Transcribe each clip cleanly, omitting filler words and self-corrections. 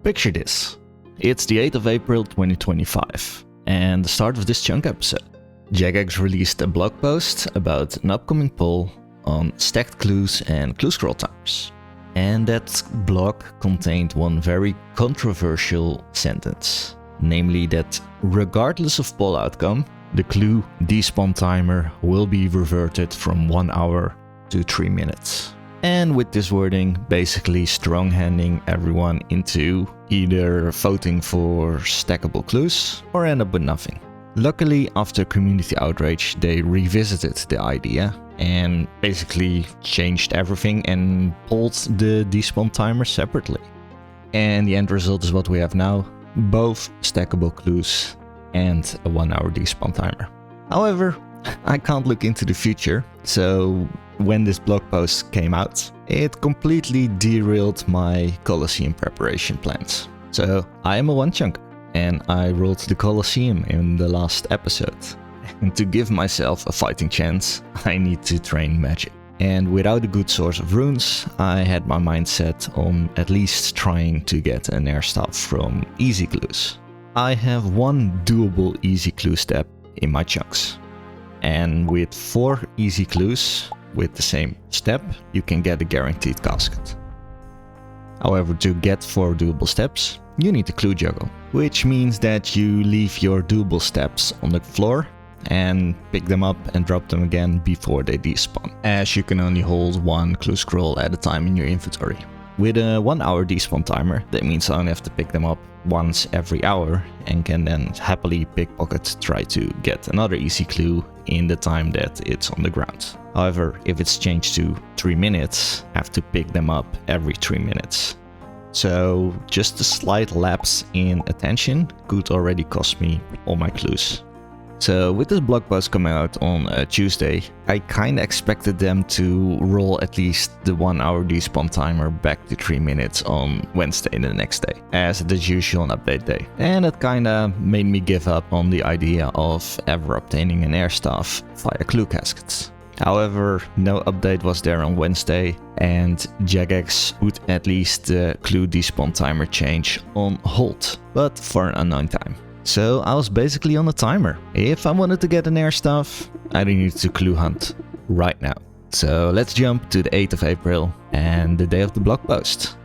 Picture this. It's the 8th of April 2025 and the start of this chunk episode. Jagex released a blog post about an upcoming poll on stacked clues and clue scroll timers. And that blog contained one very controversial sentence, namely that regardless of poll outcome, the clue despawn timer will be reverted from 1 hour to 3 minutes. And with this wording, basically strong-handing everyone into either voting for stackable clues or end up with nothing. Luckily, after community outrage, they revisited the idea and basically changed everything and pulled the despawn timer separately. And the end result is what we have now, both stackable clues and a 1 hour despawn timer. However, I can't look into the future, so when this blog post came out, it completely derailed my Colosseum preparation plans. So I am a OneChunk, and I rolled the Colosseum in the last episode. And to give myself a fighting chance, I need to train magic. And without a good source of runes, I had my mind set on at least trying to get an air staff from easy clues. I have one doable easy clue step in my chunks. And with 4 easy clues with the same step, you can get a guaranteed casket. However, to get 4 doable steps, you need to clue juggle, which means that you leave your doable steps on the floor and pick them up and drop them again before they despawn, as you can only hold 1 clue scroll at a time in your inventory. With a 1 hour despawn timer, that means I only have to pick them up once every hour and can then happily pickpocket try to get another easy clue in the time that it's on the ground. However, if it's changed to 3 minutes, I have to pick them up every 3 minutes. So just a slight lapse in attention could already cost me all my clues. So with this blog post coming out on Tuesday, I kinda expected them to roll at least the 1 hour despawn timer back to 3 minutes on Wednesday the next day, as it is usual on update day. And it kinda made me give up on the idea of ever obtaining an air staff via clue caskets. However, no update was there on Wednesday, and Jagex put at least the clue despawn timer change on hold, but for an unknown time. So I was basically on a timer. If I wanted to get an air staff, I needed to clue hunt right now. So let's jump to the 8th of April and the day of the blog post.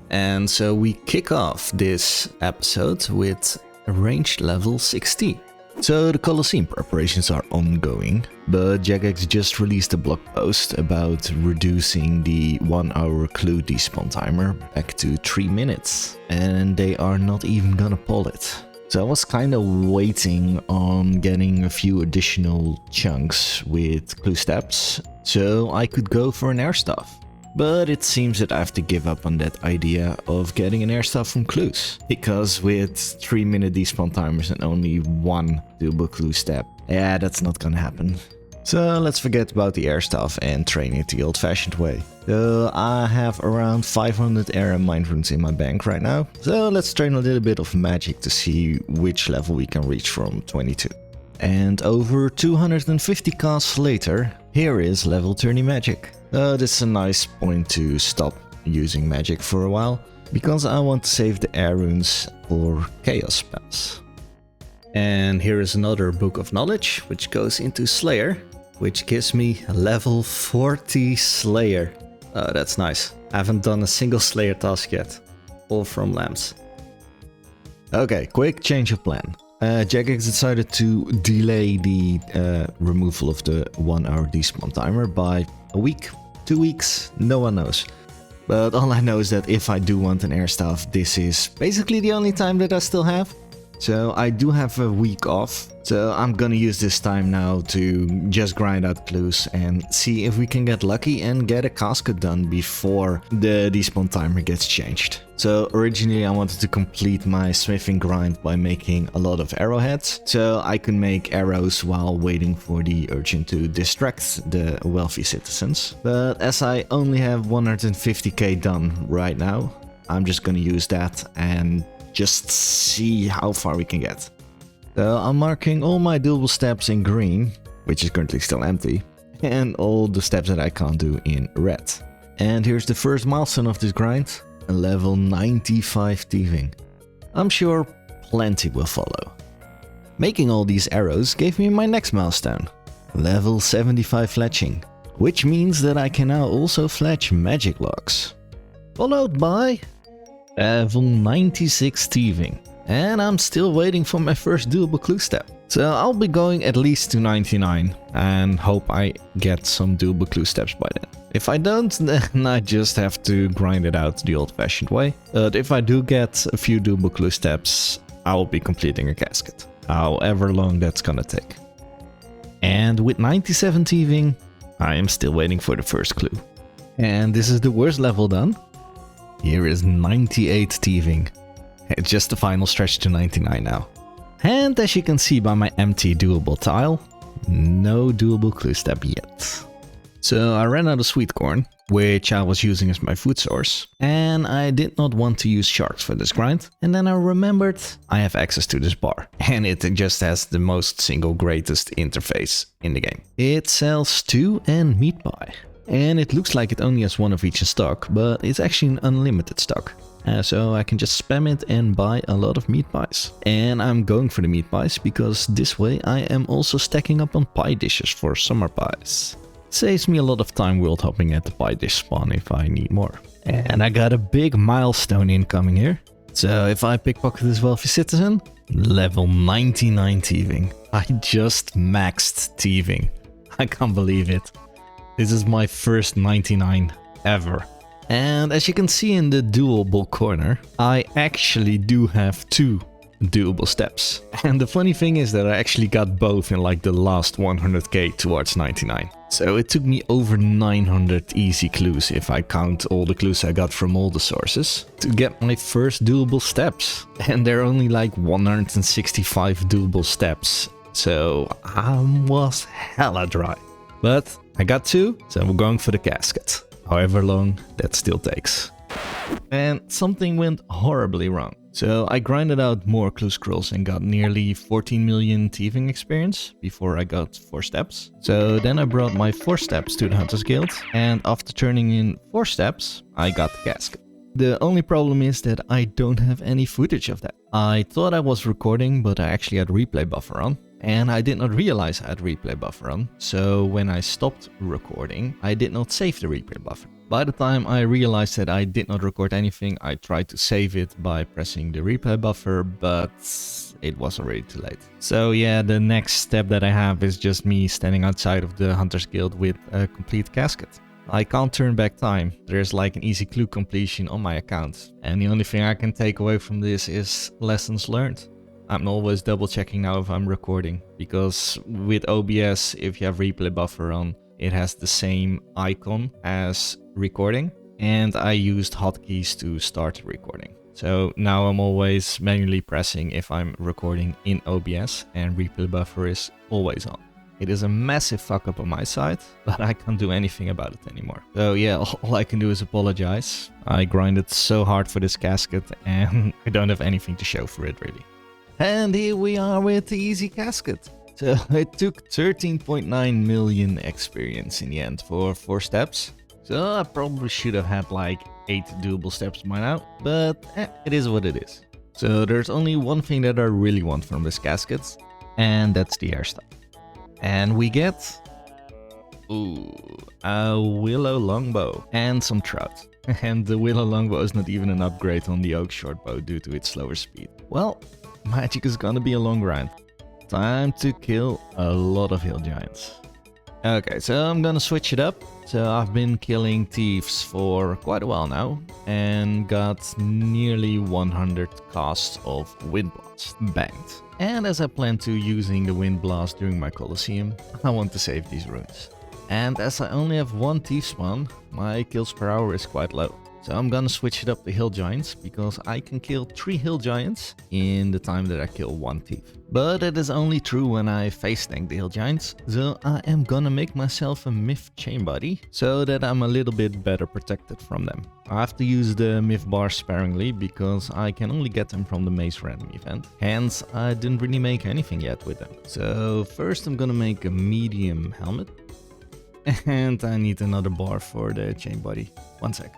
And so we kick off this episode with range level 60. So the Colosseum preparations are ongoing, but Jagex just released a blog post about reducing the 1 hour clue despawn timer back to 3 minutes. And they are not even gonna pull it. So I was kind of waiting on getting a few additional chunks with clue steps, so I could go for an air staff. But it seems that I have to give up on that idea of getting an air staff from clues, because with 3 minute despawn timers and only 1 doable clue step, yeah, that's not gonna happen. So let's forget about the air staff and train it the old-fashioned way. So I have around 500 air and mind runes in my bank right now, so let's train a little bit of magic to see which level we can reach from 22. And over 250 casts later, here is level 30 magic. This is a nice point to stop using magic for a while, because I want to save the air runes for chaos spells. And here is another book of knowledge, which goes into Slayer, which gives me level 40 Slayer. Oh, that's nice. I haven't done a single Slayer task yet. All from lamps. Okay, quick change of plan. Jagex decided to delay the removal of the 1 hour despawn timer by a week, 2 weeks, no one knows. But all I know is that if I do want an air staff, this is basically the only time that I still have. So I do have a week off, so I'm gonna use this time now to just grind out clues and see if we can get lucky and get a casket done before the despawn timer gets changed. So originally I wanted to complete my smithing grind by making a lot of arrowheads, so I can make arrows while waiting for the urchin to distract the wealthy citizens. But as I only have 150k done right now, I'm just gonna use that and just see how far we can get. So I'm marking all my doable steps in green, which is currently still empty, and all the steps that I can't do in red. And here's the first milestone of this grind. and level 95 thieving. I'm sure plenty will follow. Making all these arrows gave me my next milestone, level 75 fletching, which means that I can now also fletch magic locks. Followed by level 96 thieving, and I'm still waiting for my first doable clue step. So I'll be going at least to 99 and hope I get some doable clue steps by then. If I don't, then I just have to grind it out the old-fashioned way. But if I do get a few doable clue steps, I will be completing a casket, however long that's gonna take. And with 97 thieving, I am still waiting for the first clue. And this is the worst level done. Here is 98 thieving. It's just the final stretch to 99 now. And as you can see by my empty doable tile, no doable clue step yet. So I ran out of sweet corn, which I was using as my food source, and I did not want to use sharks for this grind. And then I remembered I have access to this bar, and it just has the most single greatest interface in the game. It sells stew and meat pie, and it looks like it only has one of each in stock, but it's actually an unlimited stock. So I can just spam it and buy a lot of meat pies. And I'm going for the meat pies because this way I am also stacking up on pie dishes for summer pies. Saves me a lot of time world hopping at the pie dish spawn if I need more. And I got a big milestone incoming here. So if I pickpocket this wealthy citizen, level 99 thieving. I just maxed thieving. I can't believe it. This is my first 99 ever. And as you can see in the doable corner, I actually do have 2 doable steps. And the funny thing is that I actually got both in like the last 100k towards 99. So it took me over 900 easy clues if I count all the clues I got from all the sources to get my first doable steps. And there are only like 165 doable steps. So I was hella dry. But I got 2, so we're going for the casket. However long that still takes. And something went horribly wrong. So I grinded out more clue scrolls and got nearly 14 million thieving experience before I got 4 steps. So then I brought my 4 steps to the Hunters Guild, and after turning in 4 steps, I got the casket. The only problem is that I don't have any footage of that. I thought I was recording, but I actually had replay buffer on. And I did not realize I had replay buffer on, so when I stopped recording, I did not save the replay buffer. By the time I realized that I did not record anything, I tried to save it by pressing the replay buffer, but it was already too late. So yeah, the next step that I have is just me standing outside of the Hunters Guild with a complete casket. I can't turn back time. There's like an easy clue completion on my account. And the only thing I can take away from this is lessons learned. I'm always double checking now if I'm recording, because with OBS, if you have replay buffer on, it has the same icon as recording, and I used hotkeys to start recording. So now I'm always manually pressing if I'm recording in OBS, and replay buffer is always on. It is a massive fuck up on my side, but I can't do anything about it anymore. So yeah, all I can do is apologize. I grinded so hard for this casket and I don't have anything to show for it really. And here we are with the easy casket. So it took 13.9 million experience in the end for 4 steps. So I probably should have had like 8 doable steps by now, but it is what it is. So there's only one thing that I really want from this casket, and that's the hairstyle. And we get a willow longbow and some trout. And the willow longbow is not even an upgrade on the oak shortbow due to its slower speed. Well, magic is gonna be a long grind. Time to kill a lot of hill giants. Okay, so I'm gonna switch it up. So I've been killing thieves for quite a while now and got nearly 100 casts of wind blast banked. And as I plan to using the wind blast during my Colosseum, I want to save these runes. And as I only have 1 thief spawn, my kills per hour is quite low. So I'm gonna switch it up to hill giants, because I can kill 3 hill giants in the time that I kill 1 thief. But it is only true when I face tank the hill giants, so I am gonna make myself a myth chain body, so that I'm a little bit better protected from them. I have to use the myth bars sparingly, because I can only get them from the maze random event. Hence, I didn't really make anything yet with them. So first I'm gonna make a medium helmet. And I need another bar for the chain body. 1 sec.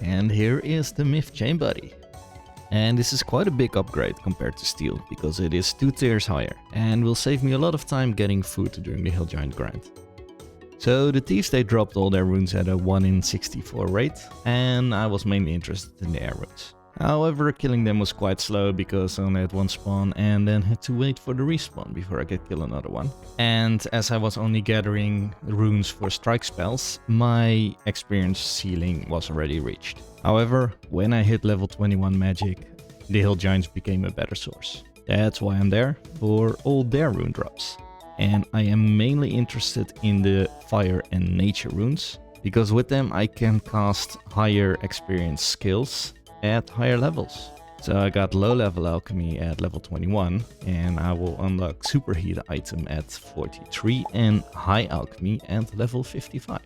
And here is the Myth Chain Buddy. And this is quite a big upgrade compared to steel, because it is 2 tiers higher and will save me a lot of time getting food during the Hill Giant grind. So the thieves, they dropped all their runes at a 1 in 64 rate, and I was mainly interested in the air runes. However, killing them was quite slow because I only had 1 spawn and then had to wait for the respawn before I could kill another one. And as I was only gathering runes for strike spells, my experience ceiling was already reached. However, when I hit level 21 magic, the Hill Giants became a better source. That's why I'm there, for all their rune drops. And I am mainly interested in the fire and nature runes, because with them I can cast higher experience skills at higher levels. So I got low level alchemy at level 21, and I will unlock superheat item at 43 and high alchemy at level 55.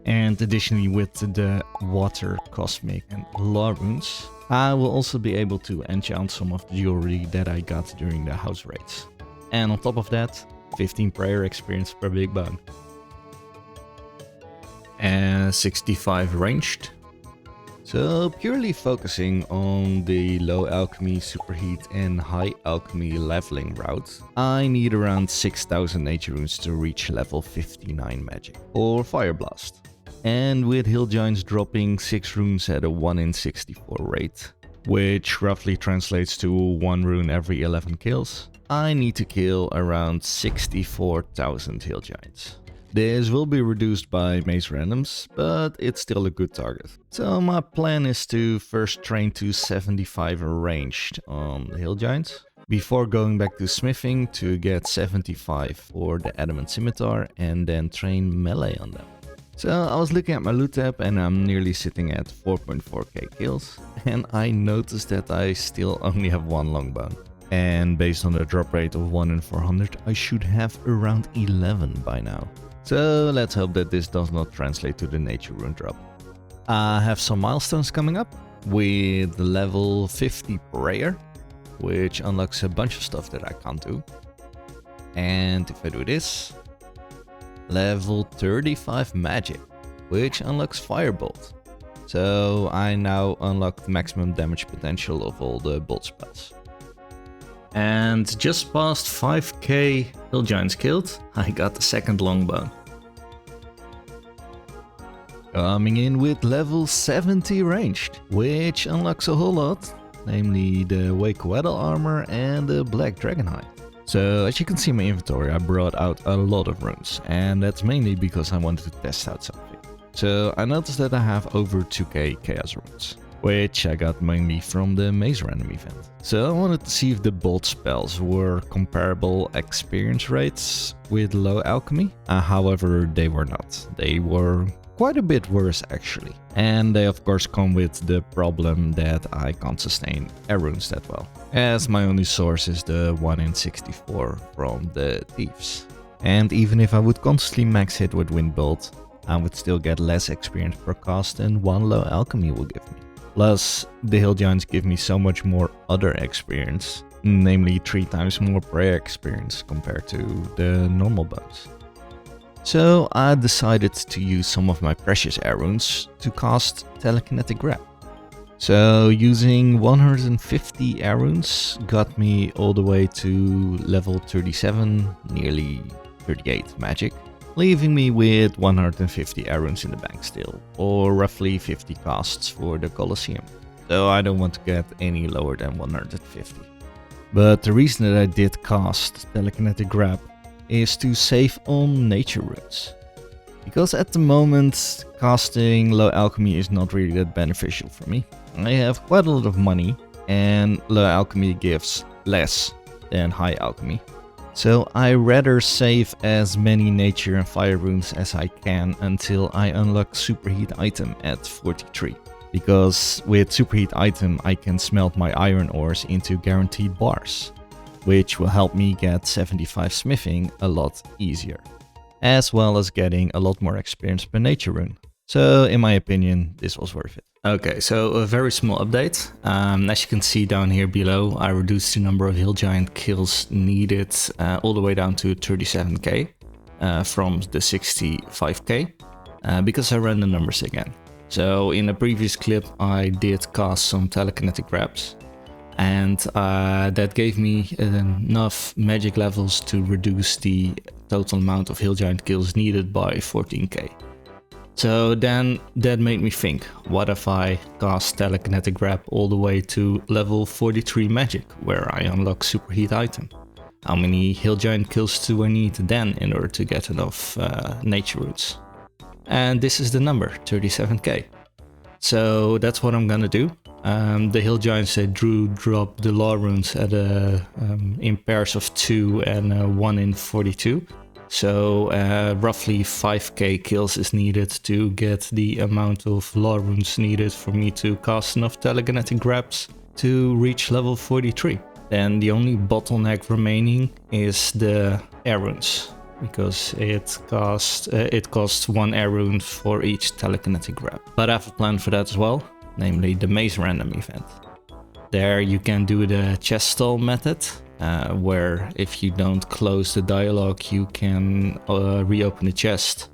And additionally, with the water, cosmic and law runes, I will also be able to enchant some of the jewelry that I got during the house raids. And on top of that, 15 prayer experience per big bone. And 65 ranged. So purely focusing on the low alchemy, superheat and high alchemy leveling route, I need around 6000 nature runes to reach level 59 magic or fire blast. And with Hill Giants dropping 6 runes at a 1 in 64 rate, which roughly translates to 1 rune every 11 kills, I need to kill around 64,000 Hill Giants. This will be reduced by maze randoms, but it's still a good target. So my plan is to first train to 75 ranged on the Hill Giants, before going back to smithing to get 75 for the adamant scimitar and then train melee on them. So I was looking at my loot tab and I'm nearly sitting at 4.4k kills, and I noticed that I still only have 1 longbone. And based on the drop rate of 1 in 400, I should have around 11 by now. So let's hope that this does not translate to the nature rune drop. I have some milestones coming up with level 50 prayer, which unlocks a bunch of stuff that I can't do. And if I do this, level 35 magic, which unlocks firebolt. So I now unlock the maximum damage potential of all the bolt spells. And just past 5k Hill Giants killed, I got the second longbone. Coming in with level 70 ranged, which unlocks a whole lot, namely the Wake Weddle armor and the Black Dragonhide. So as you can see in my inventory, I brought out a lot of runes, and that's mainly because I wanted to test out something. So I noticed that I have over 2k chaos runes, which I got mainly from the maze random event. So I wanted to see if the bolt spells were comparable experience rates with low alchemy. However, they were not. They were quite a bit worse actually. And they of course come with the problem that I can't sustain air runes that well, as my only source is the 1 in 64 from the thieves. And even if I would constantly max hit with wind bolt, I would still get less experience per cast than 1 low alchemy will give me. Plus, the Hill Giants give me so much more other experience, namely 3 times more prayer experience compared to the normal bones. So I decided to use some of my precious air runes to cast telekinetic grab. So using 150 air runes got me all the way to level 37, nearly 38 magic, leaving me with 150 air runes in the bank still, or roughly 50 casts for the Colosseum. So I don't want to get any lower than 150. But the reason that I did cast telekinetic grab is to save on nature runes. Because at the moment, casting low alchemy is not really that beneficial for me. I have quite a lot of money, and low alchemy gives less than high alchemy. So I rather save as many nature and fire runes as I can until I unlock superheat item at 43. Because with superheat item I can smelt my iron ores into guaranteed bars, which will help me get 75 smithing a lot easier, as well as getting a lot more experience per nature rune. So in my opinion, this was worth it. Okay, so a very small update. As you can see down here below, I reduced the number of Hill Giant kills needed all the way down to 37k from the 65k because I ran the numbers again. So in a previous clip I did cast some telekinetic grabs, and that gave me enough magic levels to reduce the total amount of hill giant kills needed by 14k. So then that made me think, what if I cast telekinetic grab all the way to level 43 magic, where I unlock superheat item? How many hill giant kills do I need then in order to get enough nature roots? And this is the number, 37k. So that's what I'm gonna do. The hill giants, they drop the law runes at in pairs of 2 and 1 in 42. So roughly 5k kills is needed to get the amount of law runes needed for me to cast enough telekinetic grabs to reach level 43. Then the only bottleneck remaining is the air runes, because it costs 1 air rune for each telekinetic grab. But I have a plan for that as well, namely the maze random event. There you can do the chest stall method, where if you don't close the dialogue, you can reopen the chest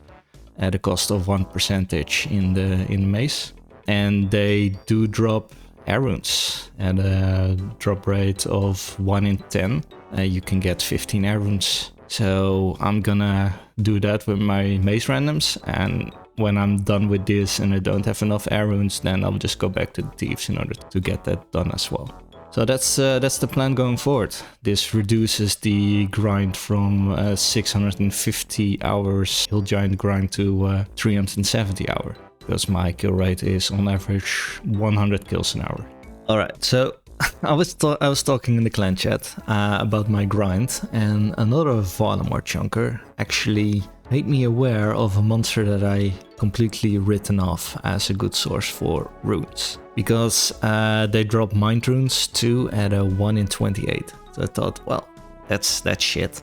at a cost of 1% in the maze. And they do drop air runes at a drop rate of 1 in 10. You can get 15 air runes. So I'm gonna do that with my maze randoms, and when I'm done with this and I don't have enough air runes, then I'll just go back to the thieves in order to get that done as well. So that's the plan going forward. This reduces the grind from 650 hours hill giant grind to 370 hours, because my kill rate is on average 100 kills an hour. Alright, so I was talking in the clan chat about my grind, and another Varlamore chunker actually made me aware of a monster that I completely written off as a good source for runes. Because they drop mind runes too at a 1 in 28. So I thought, well, that's shit.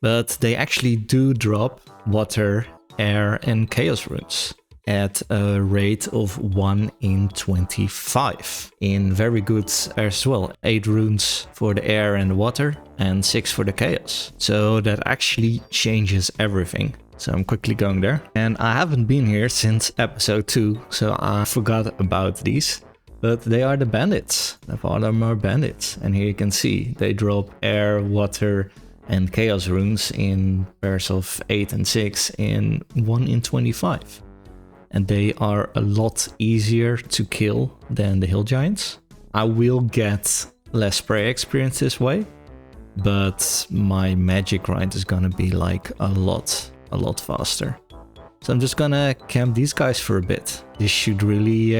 But they actually do drop water, air and chaos runes at a rate of 1 in 25. In very good as well. 8 runes for the air and the water and 6 for the chaos. So that actually changes everything. So I'm quickly going there. And I haven't been here since episode 2, so I forgot about these. But they are the bandits, the Varlamore bandits. And here you can see they drop air, water and chaos runes in pairs of 8 and 6 in 1 in 25. And they are a lot easier to kill than the hill giants. I will get less spray experience this way, but my magic grind is gonna be like a lot faster. So I'm just gonna camp these guys for a bit. This should really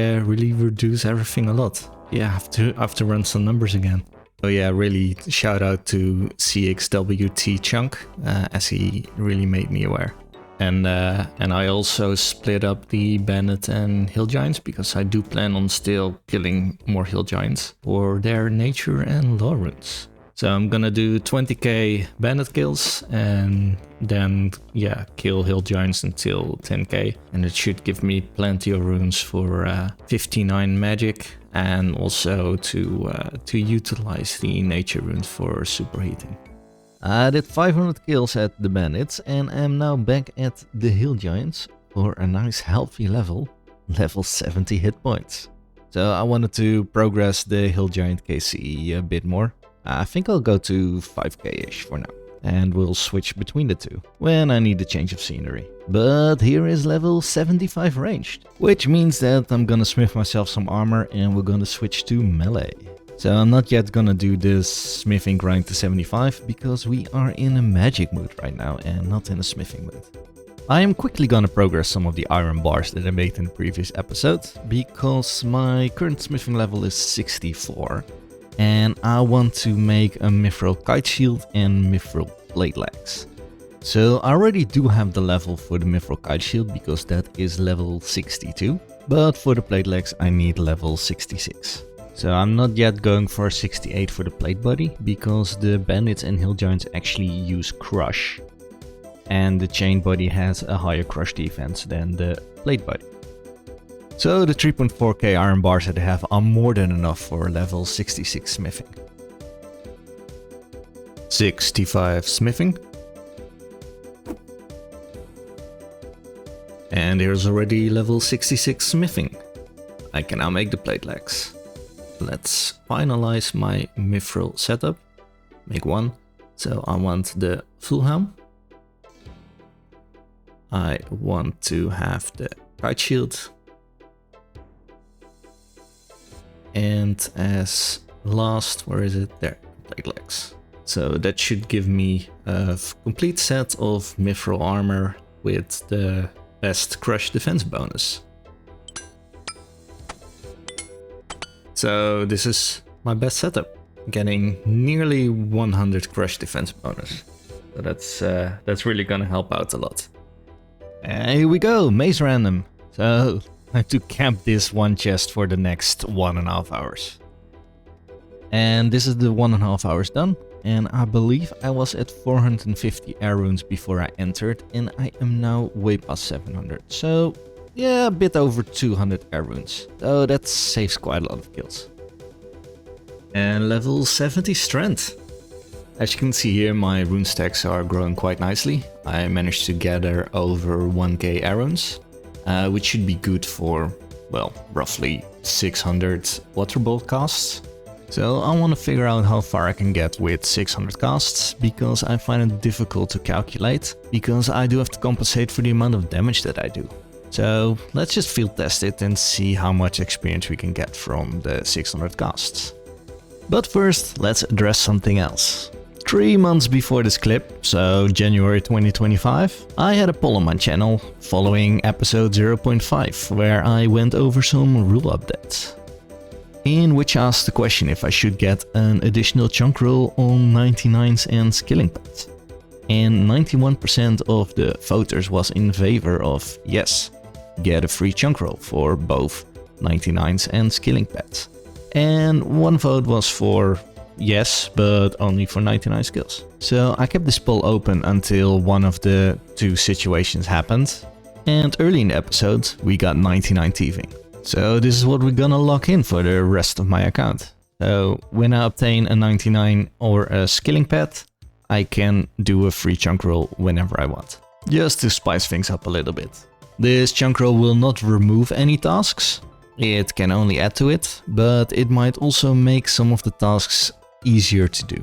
reduce everything a lot. Yeah, I have to run some numbers again. So yeah, really shout out to IxtaChunk, as he really made me aware. And I also split up the bandit and hill giants, because I do plan on still killing more hill giants for their nature and law runes. So I'm gonna do 20k bandit kills and then yeah, kill hill giants until 10k, and it should give me plenty of runes for 59 magic, and also to utilize the nature runes for superheating. I did 500 kills at the bandits and am now back at the hill giants for a nice healthy level 70 hit points. So I wanted to progress the hill giant KCE a bit more. I think I'll go to 5k-ish for now, and we'll switch between the two when I need a change of scenery. But here is level 75 ranged, which means that I'm gonna smith myself some armor and we're gonna switch to melee. So I'm not yet gonna do this smithing grind to 75, because we are in a magic mood right now and not in a smithing mood. I am quickly gonna progress some of the iron bars that I made in the previous episode, because my current smithing level is 64. And I want to make a mithril kite shield and mithril blade legs. So I already do have the level for the mithril kite shield, because that is level 62. But for the blade legs I need level 66. So I'm not yet going for 68 for the plate body, because the bandits and hill giants actually use crush. And the chain body has a higher crush defense than the plate body. So the 3.4k iron bars that I have are more than enough for level 66 smithing. 65 smithing. And here's already level 66 smithing. I can now make the plate legs. Let's finalize my mithril setup. Make one. So I want the full helm. I want to have the kite shield. And as last, where is it? There, plate legs. So that should give me a complete set of mithril armor with the best crush defense bonus. So this is my best setup, getting nearly 100 crush defense bonus. So that's really gonna help out a lot. And here we go, maze random. So I have to camp this one chest for the next 1.5 hours. And this is the 1.5 hours done. And I believe I was at 450 air runes before I entered, and I am now way past 700. So yeah, a bit over 200 air runes. So that saves quite a lot of kills. And level 70 strength. As you can see here, my rune stacks are growing quite nicely. I managed to gather over 1k air runes, which should be good for, well, roughly 600 water bolt casts. So I want to figure out how far I can get with 600 casts, because I find it difficult to calculate, because I do have to compensate for the amount of damage that I do. So let's just field test it and see how much experience we can get from the 600 casts. But first, let's address something else. 3 months before this clip, so January 2025, I had a poll on my channel following episode 0.5, where I went over some rule updates, in which I asked the question if I should get an additional chunk roll on 99s and skilling pads. And 91% of the voters was in favor of yes, get a free chunk roll for both 99s and skilling pads. And 1 vote was for yes, but only for 99 skills. So I kept this poll open until one of the 2 situations happened. And early in the episode, we got 99 thieving. So this is what we're gonna lock in for the rest of my account. So when I obtain a 99 or a skilling pad, I can do a free chunk roll whenever I want. Just to spice things up a little bit. This chunk roll will not remove any tasks. It can only add to it, but it might also make some of the tasks easier to do,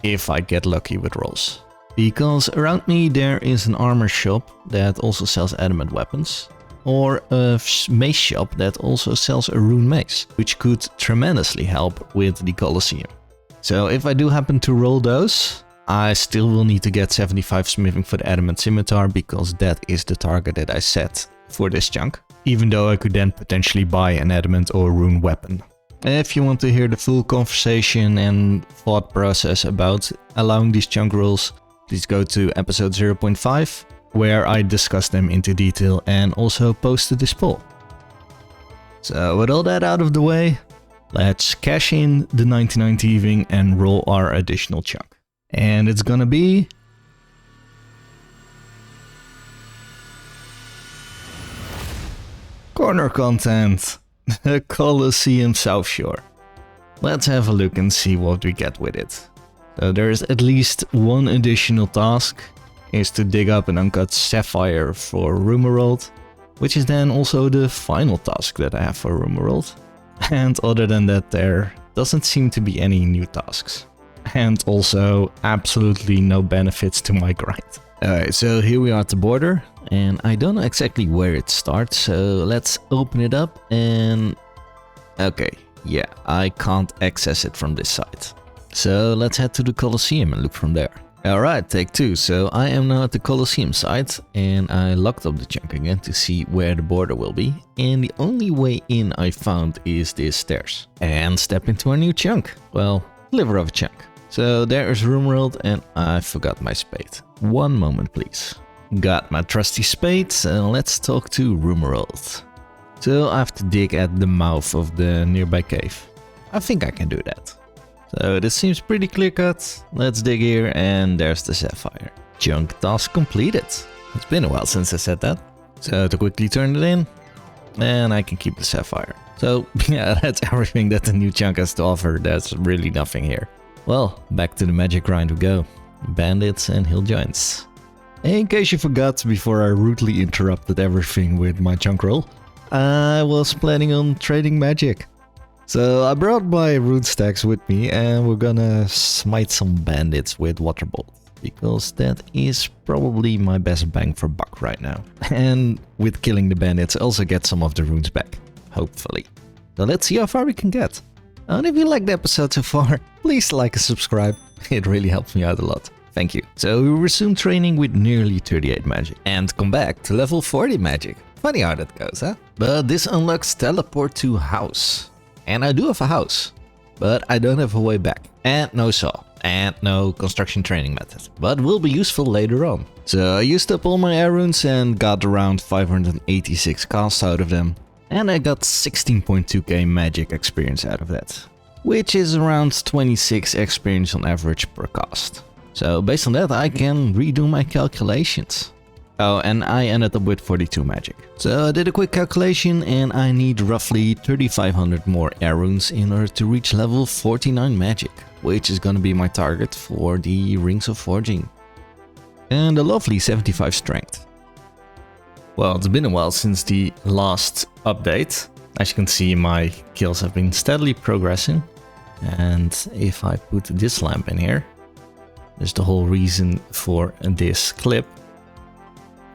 if I get lucky with rolls. Because around me there is an armor shop that also sells adamant weapons, or a mace shop that also sells a rune mace, which could tremendously help with the Colosseum. So if I do happen to roll those, I still will need to get 75 smithing for the adamant scimitar, because that is the target that I set for this chunk, even though I could then potentially buy an adamant or rune weapon. If you want to hear the full conversation and thought process about allowing these chunk rolls, please go to episode 0.5, where I discussed them into detail and also posted this poll. So with all that out of the way, let's cash in the 99 thieving and roll our additional chunk. And it's gonna be corner content, the Colosseum South Shore. Let's have a look and see what we get with it. So there's at least 1 additional task, is to dig up an uncut sapphire for Rumourworld, which is then also the final task that I have for Rumourworld. And other than that, there doesn't seem to be any new tasks. And also absolutely no benefits to my grind. Alright, so here we are at the border, and I don't know exactly where it starts, so let's open it up and... Okay, yeah, I can't access it from this side. So let's head to the Colosseum and look from there. Alright, take 2. So I am now at the Colosseum site, and I locked up the chunk again to see where the border will be. And the only way in I found is this stairs. And step into our new chunk. Well, sliver of a chunk. So there is Rumourworld, and I forgot my spade. 1 moment please. Got my trusty spade, so let's talk to Rumourworld. So I have to dig at the mouth of the nearby cave. I think I can do that. So this seems pretty clear cut. Let's dig here, and there's the sapphire. Chunk task completed. It's been a while since I said that. So to quickly turn it in, and I can keep the sapphire. So yeah, that's everything that the new chunk has to offer. There's really nothing here. Well, back to the magic grind we go. Bandits and hill giants. In case you forgot before I rudely interrupted everything with my chunk roll, I was planning on trading magic. So I brought my rune stacks with me and we're gonna smite some bandits with water bolt, because that is probably my best bang for buck right now. And with killing the bandits I also get some of the runes back, hopefully. So let's see how far we can get. And if you liked the episode so far, please like and subscribe, it really helps me out a lot. Thank you. So we resume training with nearly 38 magic and come back to level 40 magic. Funny how that goes, huh? But this unlocks teleport to house. And I do have a house, but I don't have a way back. And no saw. And no construction training method. But will be useful later on. So I used up all my air runes and got around 586 casts out of them. And I got 16.2k magic experience out of that. Which is around 26 experience on average per cast. So based on that I can redo my calculations. Oh, and I ended up with 42 magic. So I did a quick calculation and I need roughly 3500 more air runes in order to reach level 49 magic, which is gonna be my target for the Rings of Forging. And a lovely 75 strength. Well, it's been a while since the last update. As you can see, my kills have been steadily progressing. And if I put this lamp in here, there's the whole reason for this clip.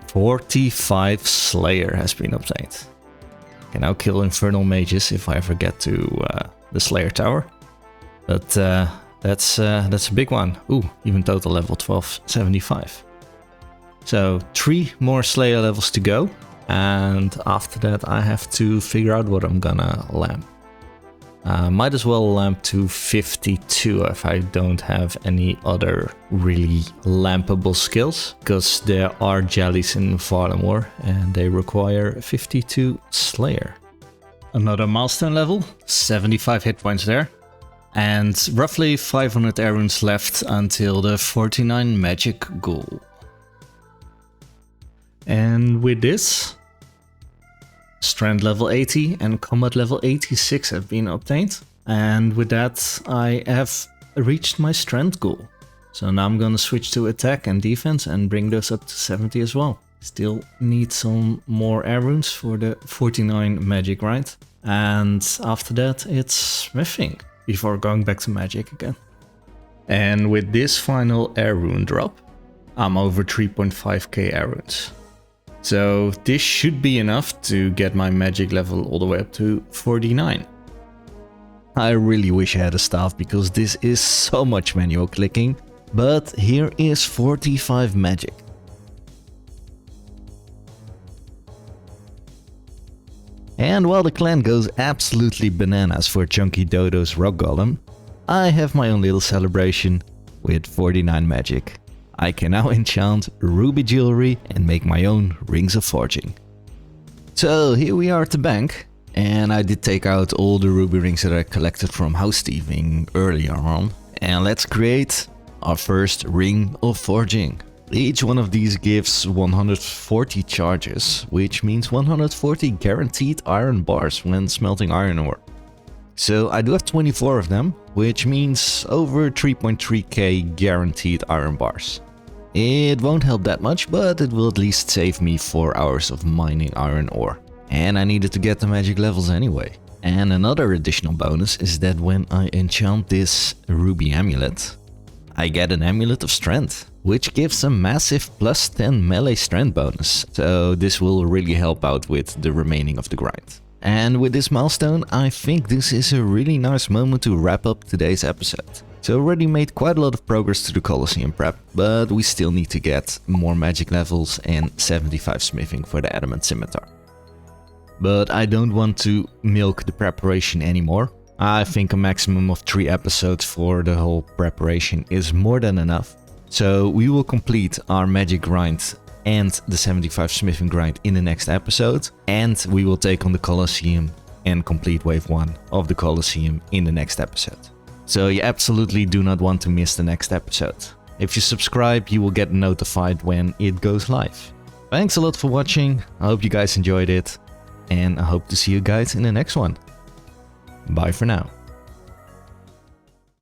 45 Slayer has been obtained. I can now kill Infernal Mages if I ever get to the Slayer Tower. But that's a big one. Ooh, even total level 1275. So 3 more Slayer levels to go. And after that I have to figure out what I'm gonna lamp. Might as well lamp to 52 if I don't have any other really lampable skills, because there are jellies in Varlamore and they require 52 Slayer. Another milestone level, 75 hit points there, and roughly 500 air runes left until the 49 magic goal. And with this, Strength level 80 and Combat level 86 have been obtained. And with that I have reached my Strength goal. So now I'm gonna switch to attack and defense and bring those up to 70 as well. Still need some more air runes for the 49 magic, right? And after that it's smithing before going back to magic again. And with this final air rune drop, I'm over 3.5k air runes. So this should be enough to get my magic level all the way up to 49. I really wish I had a staff because this is so much manual clicking, but here is 45 magic. And while the clan goes absolutely bananas for Chunky Dodo's rock golem, I have my own little celebration with 49 magic. I can now enchant ruby jewelry and make my own Rings of Forging. So here we are at the bank, and I did take out all the ruby rings that I collected from house thieving earlier on. And let's create our first Ring of Forging. Each one of these gives 140 charges, which means 140 guaranteed iron bars when smelting iron ore. So I do have 24 of them, which means over 3.3k guaranteed iron bars. It won't help that much, but it will at least save me 4 hours of mining iron ore. And I needed to get the magic levels anyway. And another additional bonus is that when I enchant this ruby amulet, I get an amulet of strength, which gives a massive plus 10 melee strength bonus. So this will really help out with the remaining of the grind. And with this milestone, I think this is a really nice moment to wrap up today's episode. So already made quite a lot of progress to the Colosseum prep, but we still need to get more magic levels and 75 smithing for the Adamant Scimitar. But I don't want to milk the preparation anymore. I think a maximum of 3 episodes for the whole preparation is more than enough. So we will complete our magic grind and the 75 smithing grind in the next episode, and we will take on the Colosseum and complete wave 1 of the Colosseum in the next episode. So you absolutely do not want to miss the next episode. If you subscribe, you will get notified when it goes live. Thanks a lot for watching, I hope you guys enjoyed it, and I hope to see you guys in the next one. Bye for now.